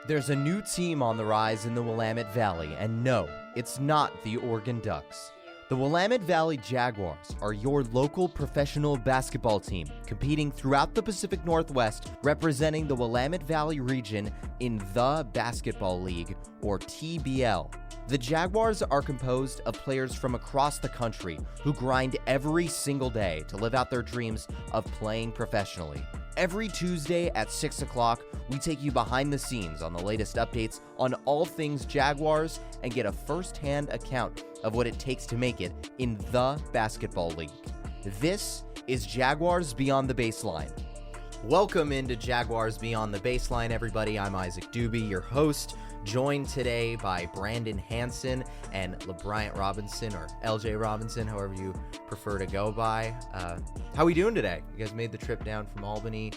There's a new team on the rise in the Willamette Valley, and no, it's not the Oregon Ducks. The Willamette Valley Jaguars are your local professional basketball team, competing throughout the Pacific Northwest, representing the Willamette Valley region in the Basketball League, or TBL. The Jaguars are composed of players from across the country who grind every single day to live out their dreams of playing professionally. Every Tuesday at 6 o'clock, we take you behind the scenes on the latest updates on all things Jaguars and get a first-hand account of what it takes to make it in the Basketball League. This is Jaguars Beyond the Baseline. Welcome into Jaguars Beyond the Baseline, everybody. I'm Isaac Doobie, your host, joined today by Brandon Hanson and Lybrant Robinson, or LJ Robinson, however you prefer to go by. How are we doing today? You guys made the trip down from Albany.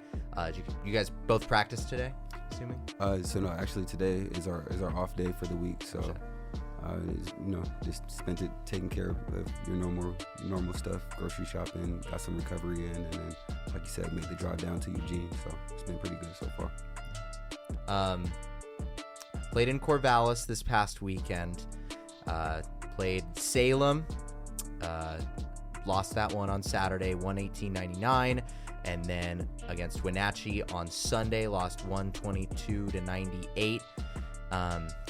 You guys both practiced today, assuming? No, actually today is our off day for the week, so just spent it taking care of your normal stuff, grocery shopping, got some recovery in, and then, like you said, made the drive down to Eugene, so it's been pretty good so far. Played in Corvallis this past weekend. Played Salem. Lost that one on Saturday, 118-99. And then against Wenatchee on Sunday, lost 122-98.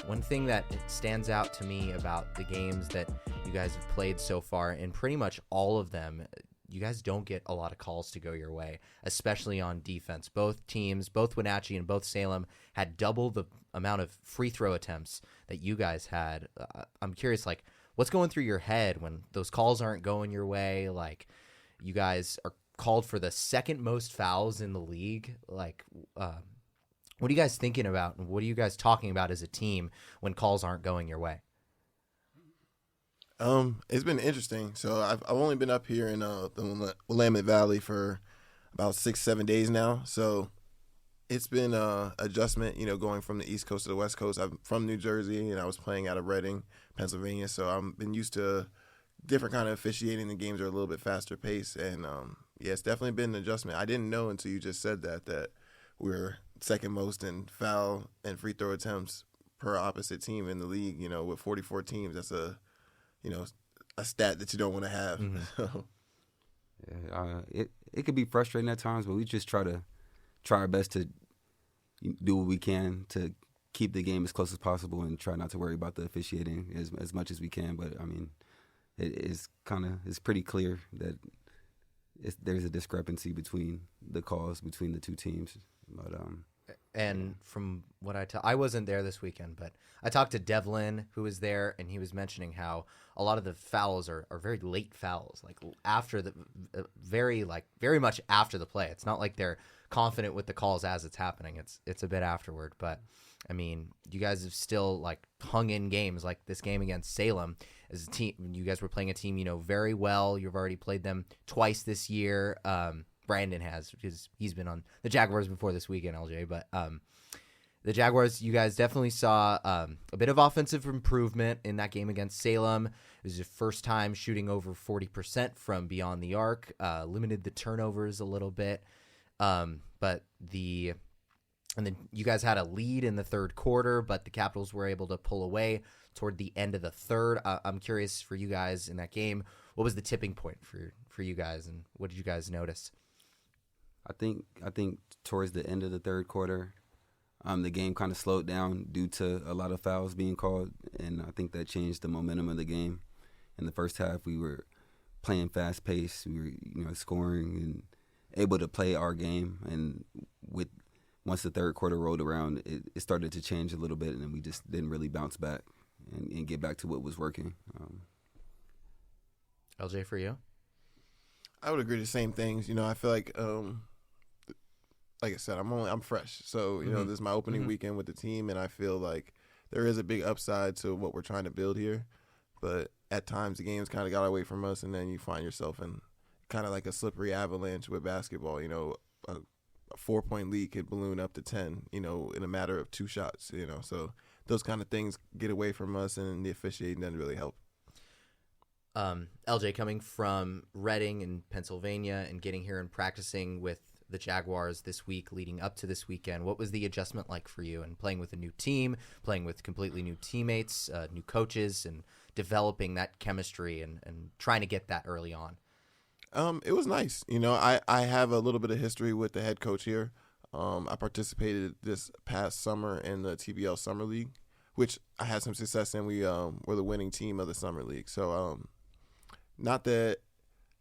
One thing that stands out to me about the games that you guys have played so far, and pretty much all of them, you guys don't get a lot of calls to go your way, especially on defense. Both teams, both Wenatchee and both Salem, had double the amount of free throw attempts that you guys had. I'm curious, what's going through your head when those calls aren't going your way? You guys are called for the second most fouls in the league. What are you guys thinking about, and what are you guys talking about as a team when calls aren't going your way? It's been interesting. So I've only been up here in the Willamette Valley for about 6-7 days now. So it's been adjustment, going from the East Coast to the West Coast. I'm from New Jersey, and I was playing out of Reading, Pennsylvania. So I've been used to different kind of officiating. The games are a little bit faster paced, and it's definitely been an adjustment. I didn't know until you just said that we're second most in foul and free throw attempts per opposite team in the league. With 44 teams, that's a stat that you don't want to have. Mm-hmm. It could be frustrating at times, but we just try our best to do what we can to keep the game as close as possible and try not to worry about the officiating as much as we can. But I mean, it's pretty clear that there's a discrepancy between the calls between the two teams. But and from what I wasn't there this weekend, but I talked to Devlin, who was there, and he was mentioning how a lot of the fouls are very late fouls, after the very much after the play. It's not like they're confident with the calls as it's happening. It's a bit afterward. But I mean, you guys have still hung in games like this game against Salem as a team. You guys were playing a team very well. You've already played them twice this year. Brandon has, because he's been on the Jaguars before this weekend, LJ. But the Jaguars, you guys definitely saw a bit of offensive improvement in that game against Salem. It was your first time shooting over 40% from beyond the arc, limited the turnovers a little bit. And then you guys had a lead in the third quarter, but the Capitals were able to pull away toward the end of the third. I'm curious for you guys in that game, what was the tipping point for you guys, and what did you guys notice? I think towards the end of the third quarter, the game kind of slowed down due to a lot of fouls being called, and I think that changed the momentum of the game. In the first half, we were playing fast pace, we were scoring and able to play our game, and once the third quarter rolled around, it started to change a little bit, and then we just didn't really bounce back and get back to what was working. LJ, for you? I would agree the same things. I feel like I said, I'm fresh. So, this is my opening weekend with the team, and I feel like there is a big upside to what we're trying to build here. But at times the games kind of got away from us, and then you find yourself in kind of like a slippery avalanche with basketball. A 4-point lead could balloon up to 10, in a matter of 2 shots, So those kind of things get away from us, and the officiating doesn't really help. LJ, coming from Reading in Pennsylvania and getting here and practicing with the Jaguars this week leading up to this weekend. What was the adjustment like for you and playing with a new team, playing with completely new teammates, new coaches, and developing that chemistry and trying to get that early on? It was nice. I have a little bit of history with the head coach here. I participated this past summer in the TBL Summer League, which I had some success in. We were the winning team of the Summer League. So not that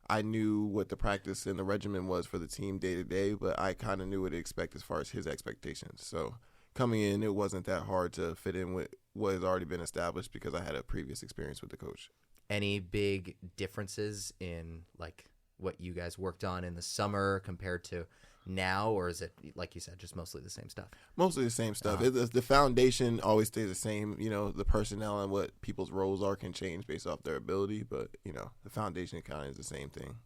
I knew what the practice and the regimen was for the team day to day, but I kind of knew what to expect as far as his expectations. So coming in, it wasn't that hard to fit in with what has already been established because I had a previous experience with the coach. Any big differences in like what you guys worked on in the summer compared to now, or is it, like you said, just mostly the same stuff? Mostly the same stuff. The foundation always stays the same. The personnel and what people's roles are can change based off their ability, but, the foundation kind of is the same thing.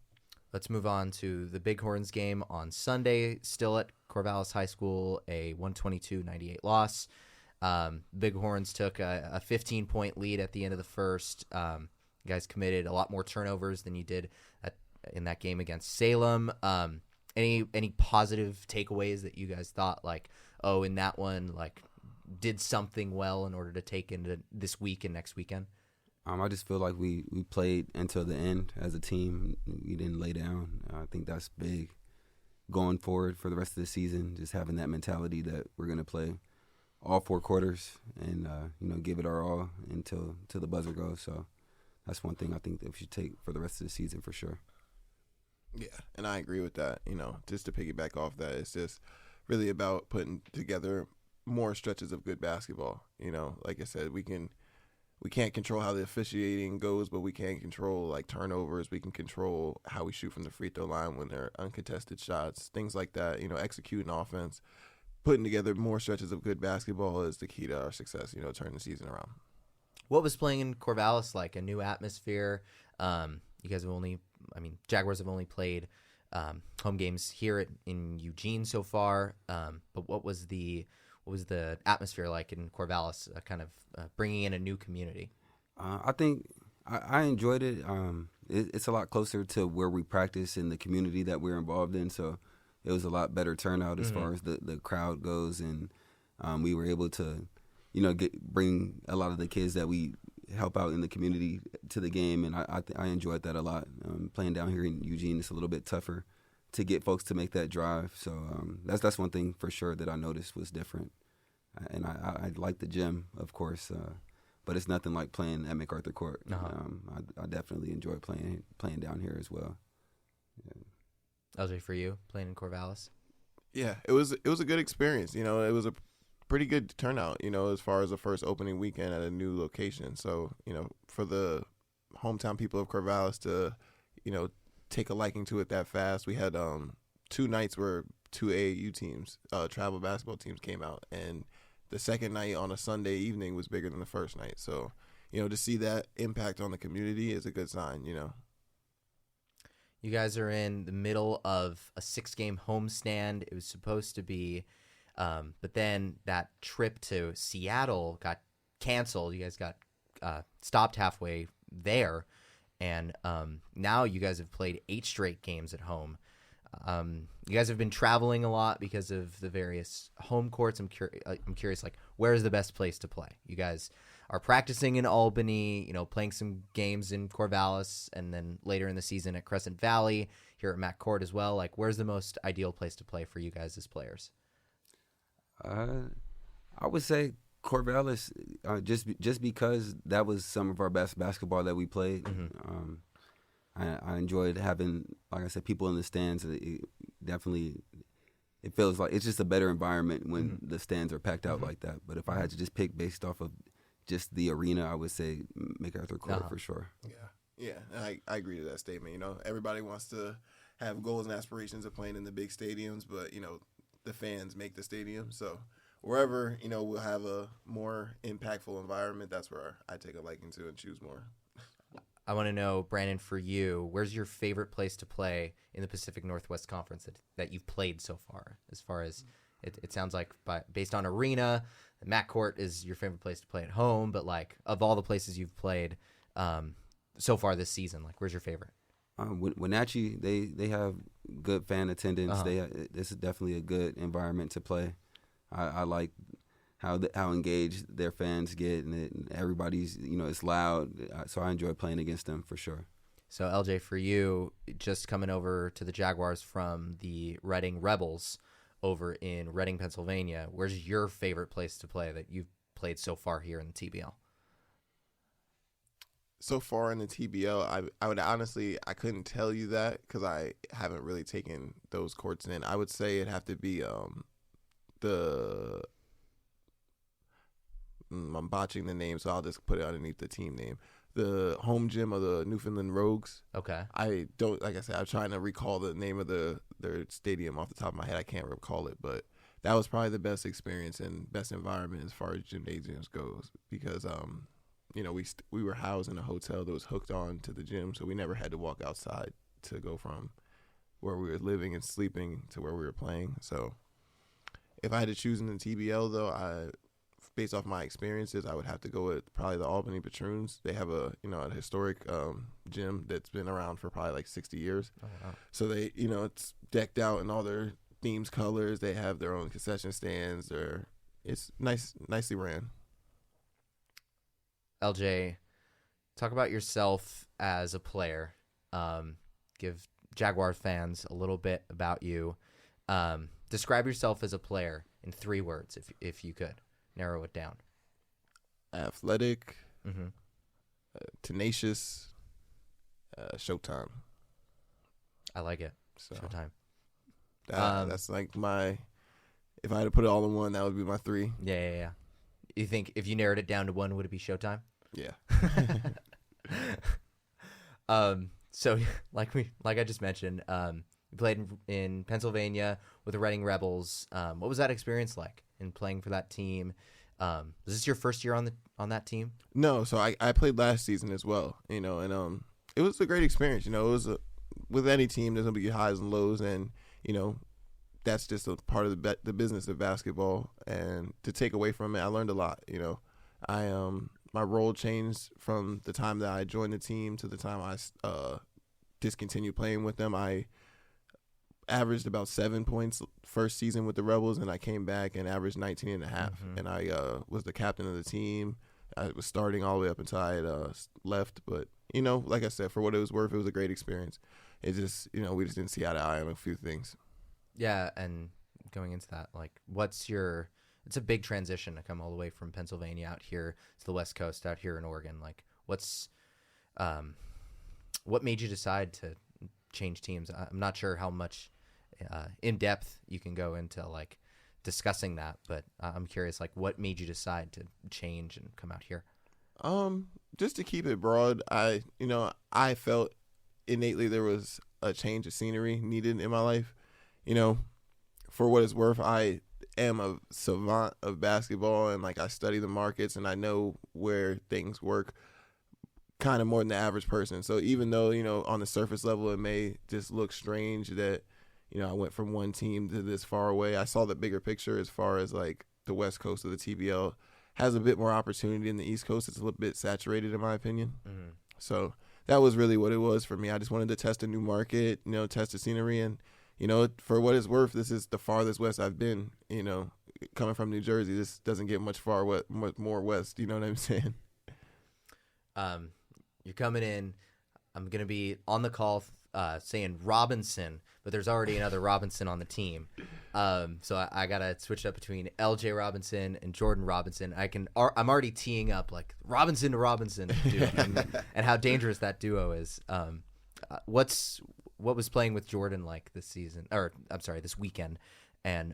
Let's move on to the Bighorns game on Sunday, still at Corvallis High School, a 122-98 loss. Bighorns took a 15-point lead at the end of the first. You guys committed a lot more turnovers than you did in that game against Salem. Any positive takeaways that you guys thought, like, oh, in that one, like, did something well in order to take into this week and next weekend? I just feel like we played until the end as a team. We didn't lay down. I think that's big going forward for the rest of the season, just having that mentality that we're going to play all 4 quarters and, give it our all until the buzzer goes. So that's one thing I think that we should take for the rest of the season for sure. Yeah, and I agree with that. Just to piggyback off that, it's just really about putting together more stretches of good basketball. Like I said, we can't control how the officiating goes, but we can control like turnovers. We can control how we shoot from the free throw line when they're uncontested shots, things like that. Executing offense, putting together more stretches of good basketball is the key to our success. Turning the season around. What was playing in Corvallis like? A new atmosphere. You guys Jaguars have only played home games here in Eugene so far. But what was the atmosphere like in Corvallis, kind of bringing in a new community? I think I enjoyed it. It's a lot closer to where we practice and the community that we're involved in. So it was a lot better turnout as far as the crowd goes. And we were able to, bring a lot of the kids that we help out in the community to the game, and I enjoyed that a lot. Playing down here in Eugene, it's a little bit tougher to get folks to make that drive. So that's one thing for sure that I noticed was different. And I like the gym, of course, but it's nothing like playing at MacArthur Court. I definitely enjoy playing down here as well. Yeah. LJ, for you, playing in Corvallis? Yeah, it was a good experience. It was a pretty good turnout, as far as the first opening weekend at a new location. So, for the hometown people of Corvallis to, take a liking to it that fast. We had 2 nights where 2 AAU teams, travel basketball teams came out, and the second night on a Sunday evening was bigger than the first night. So, to see that impact on the community is a good sign, You guys are in the middle of a 6-game homestand. It was supposed to be but then that trip to Seattle got canceled. You guys got stopped halfway there. And now you guys have played 8 straight games at home. You guys have been traveling a lot because of the various home courts. I'm curious, like, where's the best place to play? You guys are practicing in Albany, playing some games in Corvallis, and then later in the season at Crescent Valley, here at Mac Court as well. Like, where's the most ideal place to play for you guys as players? I would say Corvallis, just because that was some of our best basketball that we played. I enjoyed having, like I said, people in the stands. It feels like it's just a better environment when the stands are packed out like that. But if I had to just pick based off of just the arena, I would say MacArthur Court for sure. Yeah, I agree to that statement. Everybody wants to have goals and aspirations of playing in the big stadiums, but the fans make the stadium. So wherever, we'll have a more impactful environment, that's where I take a liking to and choose more. I want to know, Brandon, for you, where's your favorite place to play in the Pacific Northwest Conference that you've played so far? As far as it sounds like, based on arena, Mac Court is your favorite place to play at home, but like of all the places you've played so far this season, like where's your favorite? Wenatchee, they have good fan attendance. Uh-huh. This is definitely a good environment to play. I like how engaged their fans get, and everybody's, it's loud. So I enjoy playing against them for sure. So LJ, for you, just coming over to the Jaguars from the Reading Rebels over in Reading, Pennsylvania, where's your favorite place to play that you've played so far here in the TBL? So far in the TBL, I would honestly, I couldn't tell you that because I haven't really taken those courts in. I would say it'd have to be I'm botching the name, so I'll just put it underneath the team name. The home gym of the Newfoundland Rogues. Okay. I don't, like I said, I'm trying to recall the name of their stadium off the top of my head. I can't recall it, but that was probably the best experience and best environment as far as gymnasiums goes because we were housed in a hotel that was hooked on to the gym, so we never had to walk outside to go from where we were living and sleeping to where we were playing. So if I had to choose in the TBL, though, based off my experiences, I would have to go with probably the Albany Patroons. They have a historic gym that's been around for probably like 60 years. Oh, wow. So they, it's decked out in all their themes, colors. They have their own concession stands. It's nicely ran. LJ, talk about yourself as a player. Give Jaguar fans a little bit about you. Describe yourself as a player in 3 words, if you could. Narrow it down. Athletic, tenacious, Showtime. I like it. So Showtime. That's like if I had to put it all in one, that would be my 3. Yeah. You think if you narrowed it down to 1, would it be Showtime? Yeah. So like I just mentioned, you played in Pennsylvania with the Reading Rebels. What was that experience like in playing for that team? Was this your first year on that team? No, so I played last season as well, and it was a great experience. It was with any team, there's gonna be highs and lows, and that's just a part of the business of basketball. And to take away from it, I learned a lot. My role changed from the time that I joined the team to the time I discontinued playing with them. I averaged about 7 points first season with the Rebels, and I came back and averaged 19 and a half. And I was the captain of the team. I was starting all the way up until I had left. But, like I said, for what it was worth, it was a great experience. It just, we just didn't see eye to eye on a few things. Yeah, and going into that, like, it's a big transition to come all the way from Pennsylvania out here to the West Coast, out here in Oregon. Like, what made you decide to change teams? I'm not sure how much in depth you can go into like discussing that, but I'm curious, like, what made you decide to change and come out here? Just to keep it broad, I felt innately there was a change of scenery needed in my life. For what it's worth, I am a savant of basketball, and like I study the markets and I know where things work kind of more than the average person. So even though, on the surface level it may just look strange that, I went from one team to this far away, I saw the bigger picture as far as like the West Coast of the TBL has a bit more opportunity than the East Coast. It's a little bit saturated in my opinion. Mm-hmm. So that was really what it was for me. I just wanted to test a new market, test the scenery, and for what it's worth, this is the farthest west I've been. Coming from New Jersey, this doesn't get much more west. You know what I'm saying? You're coming in. I'm gonna be on the call saying Robinson, but there's already another Robinson on the team. So I gotta switch up between LJ Robinson and Jordan Robinson. I'm already teeing up like Robinson to Robinson dude, and how dangerous that duo is. What was playing with Jordan like this season, or I'm sorry, this weekend, and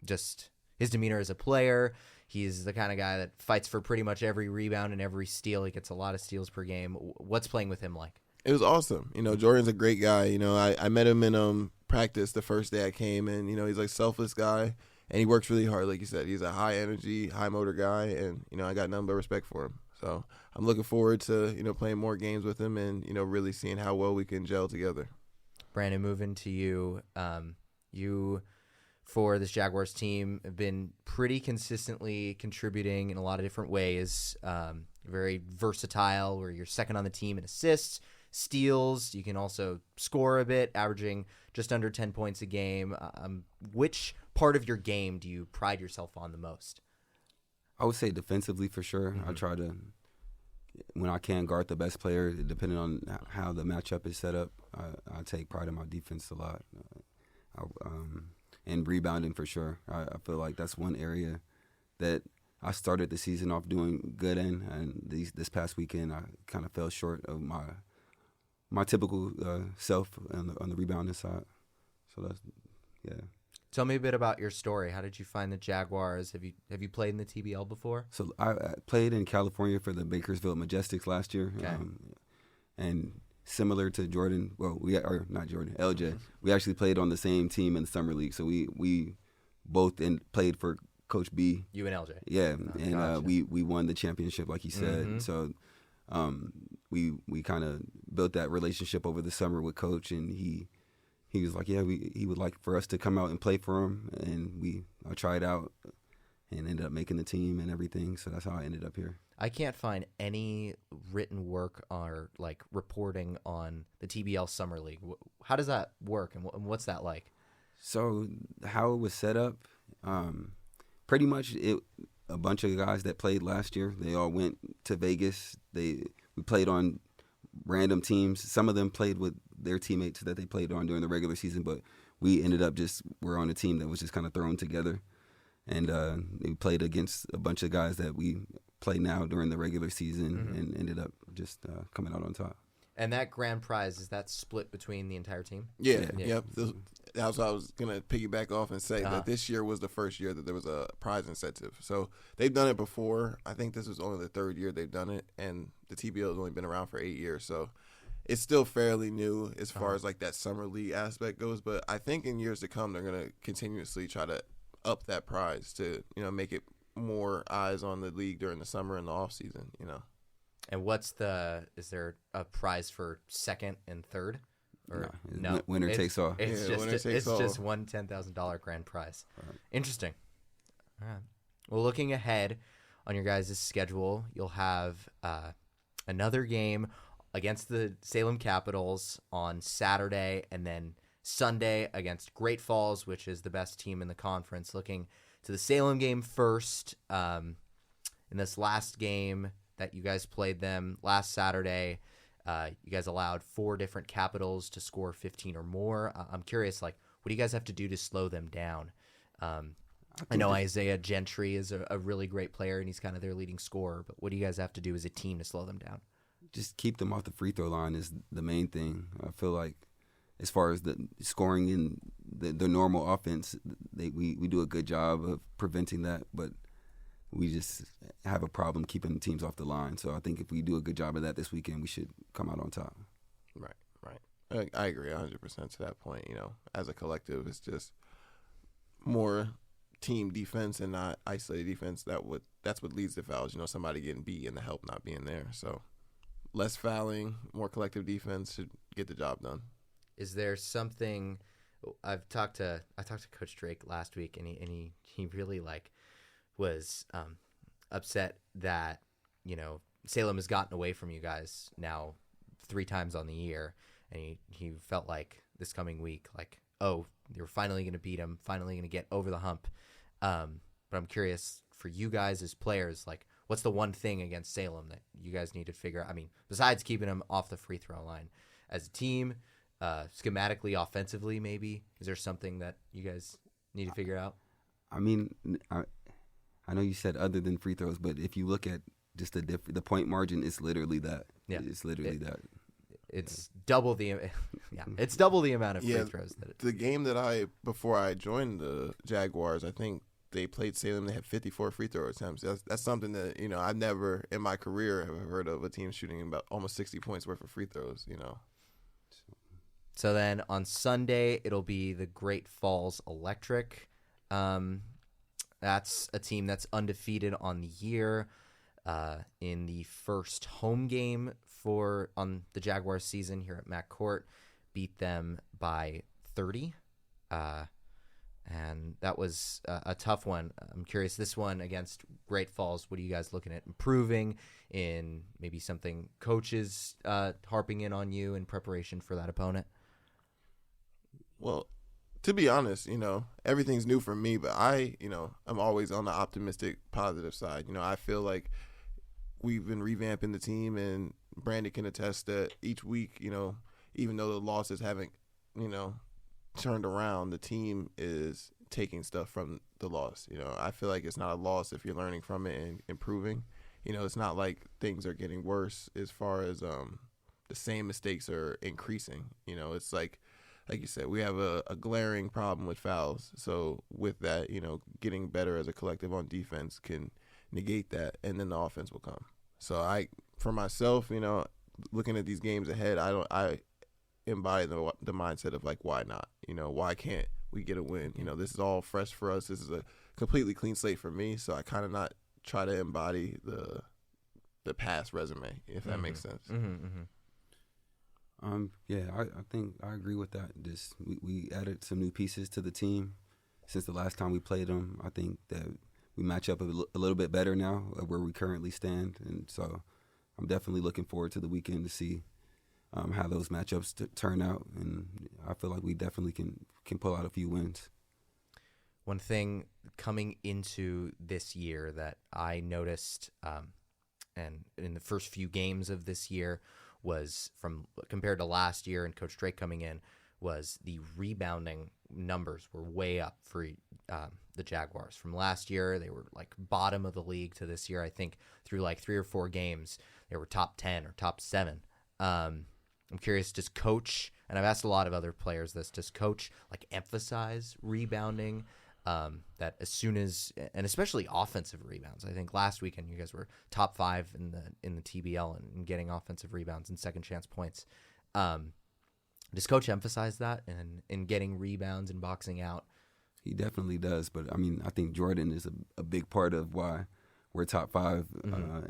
just his demeanor as a player. He's the kind of guy that fights for pretty much every rebound and every steal. He gets a lot of steals per game. What's playing with him like? It was awesome. Jordan's a great guy. I met him in practice the first day I came, and he's like selfless guy, and he works really hard. Like you said, he's a high energy, high motor guy, and I got nothing but respect for him. So I'm looking forward to playing more games with him, and really seeing how well we can gel together. Brandon, moving to you. You, for this Jaguars team, have been pretty consistently contributing in a lot of different ways. Very versatile, where you're second on the team in assists, steals. You can also score a bit, averaging just under 10 points a game. Which part of your game do you pride yourself on the most? I would say defensively for sure. Mm-hmm. I try to, when I can, guard the best player, depending on how the matchup is set up. I take pride in my defense a lot. And rebounding for sure. I feel like that's one area that I started the season off doing good in, and this past weekend I kind of fell short of my typical self on the rebounding side. So that's, yeah. Tell me a bit about your story. How did you find the Jaguars? Have you played in the TBL before? So I played in California for the Bakersfield Majestics last year, okay. And similar to Jordan, not Jordan, LJ. We actually played on the same team in the summer league. So we both played for Coach B. You and LJ. Yeah, and gotcha. We won the championship, like he said. Mm-hmm. So we kind of built that relationship over the summer with Coach, and he was like, yeah, he would like for us to come out and play for him, and I tried out and ended up making the team and everything. So that's how I ended up here. I can't find any written work or like reporting on the TBL Summer League. How does that work, and what's that like? So how it was set up, pretty much a bunch of guys that played last year, they all went to Vegas. We played on random teams. Some of them played with their teammates that they played on during the regular season, but we ended up we're on a team that was just kind of thrown together. And we played against a bunch of guys that we play now during the regular season, and ended up just coming out on top. And that grand prize, is that split between the entire team? Yeah. Yep. That's what I was going to piggyback off and say, that this year was the first year that there was a prize incentive. So they've done it before. I think this was only the third year they've done it, and the TBL has only been around for 8 years. So it's still fairly new as far as like that summer league aspect goes. But I think in years to come, they're going to continuously try to up that prize to, make it more eyes on the league during the summer and the off season, And is there a prize for second and third? Or no? Winner takes all. It's just one $10,000 grand prize. Right. Interesting. All right. Well, looking ahead on your guys' schedule, you'll have another game against the Salem Capitals on Saturday, and then Sunday against Great Falls, which is the best team in the conference. Looking to the Salem game first. In this last game that you guys played them last Saturday, you guys allowed 4 different Capitals to score 15 or more. I'm curious, what do you guys have to do to slow them down? I know Isaiah Gentry is a really great player, and he's kind of their leading scorer, but what do you guys have to do as a team to slow them down? Just keep them off the free throw line is the main thing. I feel like as far as the scoring in the normal offense, we do a good job of preventing that, but we just have a problem keeping teams off the line. So I think if we do a good job of that this weekend, we should come out on top. Right. I agree 100% to that point. As a collective, it's just more team defense and not isolated defense. That's what leads to fouls. Somebody getting beat and the help not being there. So less fouling, more collective defense should get the job done. Is there something I talked to Coach Drake last week, and he really was upset that Salem has gotten away from you guys now 3 times on the year, and he felt like this coming week, you're finally going to beat them, finally going to get over the hump. But I'm curious for you guys as players, what's the one thing against Salem that you guys need to figure out? I mean, besides keeping them off the free throw line, as a team, schematically, offensively, maybe, is there something that you guys need to figure out? I mean, I know you said other than free throws, but if you look at just the point margin, it's literally that. Yeah, it's literally that. It's double the it's double the amount of free throws. The game that before I joined the Jaguars, I think they played Salem. They had 54 free throw attempts. That's something that I've never in my career have heard of a team shooting about almost 60 points worth of free throws. So then on Sunday it'll be the Great Falls Electric. That's a team that's undefeated on the year. In the first home game on the Jaguars season here at Mac Court, beat them by 30. And that was a tough one. I'm curious, this one against Great Falls, what are you guys looking at improving in, maybe something coaches harping in on you in preparation for that opponent? Well, to be honest, everything's new for me, but I'm always on the optimistic, positive side. I feel like we've been revamping the team, and Brandon can attest that each week, even though the losses haven't, turned around, the team is taking stuff from the loss. I feel like it's not a loss if you're learning from it and improving. It's not like things are getting worse as far as the same mistakes are increasing. It's like you said, we have a glaring problem with fouls. So with that, getting better as a collective on defense can negate that, and then the offense will come. So for myself, looking at these games ahead, I embody the mindset of like, why not? Why can't we get a win? This is all fresh for us. This is a completely clean slate for me. So I kind of not try to embody the past resume, if that makes sense. Yeah, I think I agree with that. We added some new pieces to the team since the last time we played them. I think that we match up a little bit better now where we currently stand, and so I'm definitely looking forward to the weekend to see how those matchups turn out, and I feel like we definitely can pull out a few wins. One thing coming into this year that I noticed, and in the first few games of this year, was compared to last year and Coach Drake coming in, was the rebounding numbers were way up for the Jaguars. From last year, they were like bottom of the league, to this year, I think through like 3 or 4 games, they were top 10 or top 7. I'm curious, does Coach, and I've asked a lot of other players this, does Coach like emphasize rebounding? That as soon as, and especially offensive rebounds. I think last weekend you guys were top 5 in the TBL and getting offensive rebounds and second chance points. Does Coach emphasize that in getting rebounds and boxing out? He definitely does, but I think Jordan is a big part of why we're top 5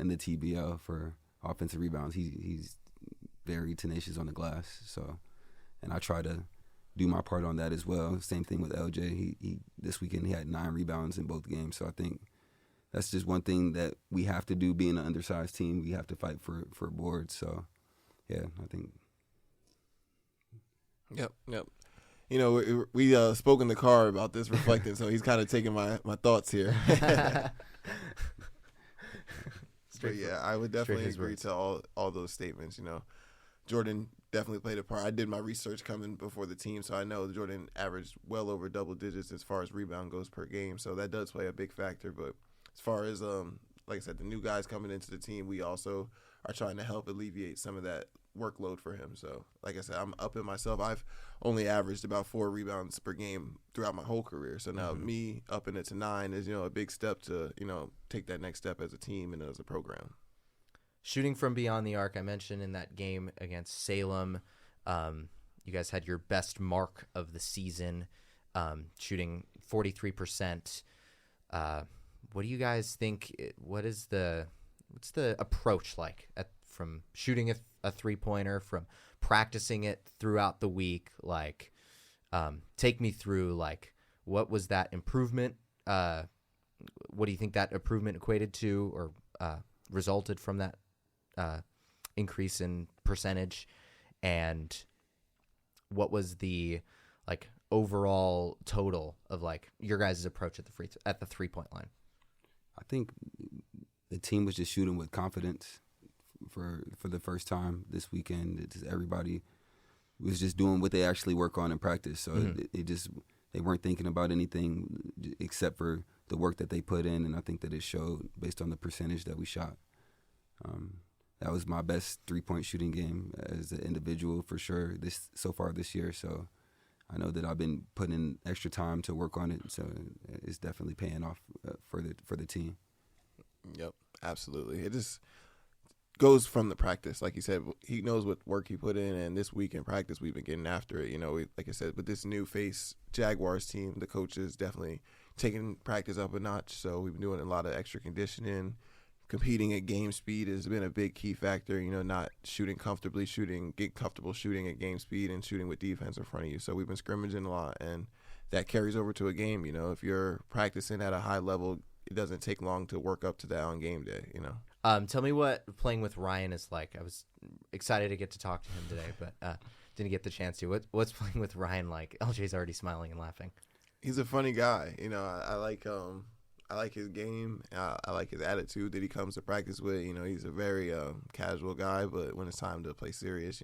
in the TBL for offensive rebounds. He's very tenacious on the glass, and I try to do my part on that as well. Same thing with LJ. He this weekend he had 9 rebounds in both games. So I think that's just one thing that we have to do. Being an undersized team, we have to fight for boards. So yeah, I think. Yep. We spoke in the car about this, reflecting. So he's kind of taking my thoughts here. But yeah, I would definitely agree to all those statements. Jordan definitely played a part. I did my research coming before the team, so I know Jordan averaged well over double digits as far as rebound goes per game. So that does play a big factor. But as far as, like I said, the new guys coming into the team, we also are trying to help alleviate some of that workload for him. So like I said, I'm upping myself. I've only averaged about 4 rebounds per game throughout my whole career. So now me upping it to 9 is, a big step to, take that next step as a team and as a program. Shooting from beyond the arc, I mentioned in that game against Salem, you guys had your best mark of the season, shooting 43%. What do you guys think? What's the approach like from shooting a 3-pointer, from practicing it throughout the week? Like, take me through, like, what was that improvement? What do you think that improvement equated to, or resulted from that increase in percentage, and what was the like overall total of like your guys' approach at the 3-point line? I think the team was just shooting with confidence for the first time this weekend. Everybody was just doing what they actually work on in practice. So they weren't thinking about anything except for the work that they put in, and I think that it showed based on the percentage that we shot. That was my best 3-point shooting game as an individual for sure so far this year. So I know that I've been putting in extra time to work on it. So it's definitely paying off for the team. Yep, absolutely. It just goes from the practice. Like you said, he knows what work he put in, and this week in practice we've been getting after it. Like I said, with this new face Jaguars team, the coaches definitely taking practice up a notch. So we've been doing a lot of extra conditioning. Competing at game speed has been a big key factor, not shooting comfortably, get comfortable shooting at game speed and shooting with defense in front of you. So we've been scrimmaging a lot, and that carries over to a game. If you're practicing at a high level, it doesn't take long to work up to that on game day. Tell me what playing with Ryan is like. I was excited to get to talk to him today, but didn't get the chance to. What's playing with Ryan like? LJ's already smiling and laughing. He's a funny guy. I like his game. I like his attitude that he comes to practice with. He's a very casual guy, but when it's time to play serious,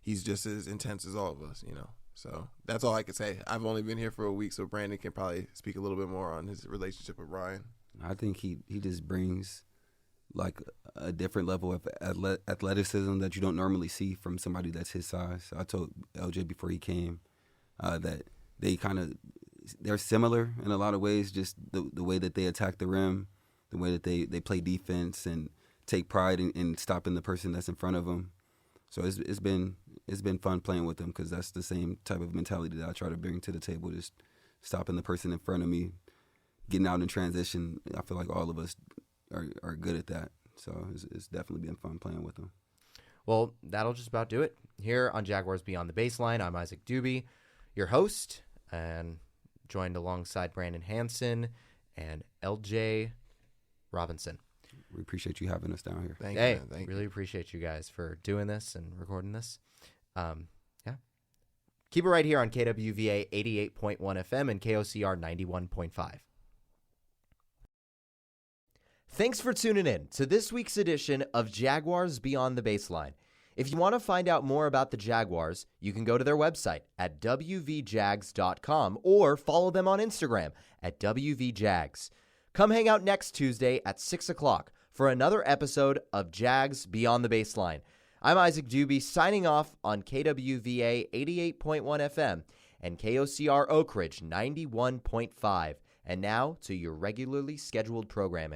he's just as intense as all of us. So that's all I can say. I've only been here for a week, so Brandon can probably speak a little bit more on his relationship with Ryan. I think he just brings like a different level of athleticism that you don't normally see from somebody that's his size. I told LJ before he came that they're similar in a lot of ways, just the way that they attack the rim, the way that they play defense and take pride in stopping the person that's in front of them. So it's been fun playing with them because that's the same type of mentality that I try to bring to the table, just stopping the person in front of me, getting out in transition. I feel like all of us are good at that. So it's definitely been fun playing with them. Well, that'll just about do it. Here on Jaguars Beyond the Baseline, I'm Isaac Doobie, your host, and joined alongside Brandon Hanson and LJ Robinson. We appreciate you having us down here. Thank you. Thank really appreciate you guys for doing this and recording this. Yeah. Keep it right here on KWVA 88.1 FM and KOCR 91.5. Thanks for tuning in to this week's edition of Jaguars Beyond the Baseline. If you want to find out more about the Jaguars, you can go to their website at wvjags.com or follow them on Instagram at wvjags. Come hang out next Tuesday at 6 o'clock for another episode of Jags Beyond the Baseline. I'm Isaac Doobie signing off on KWVA 88.1 FM and KOCR Oak Ridge 91.5. And now to your regularly scheduled programming.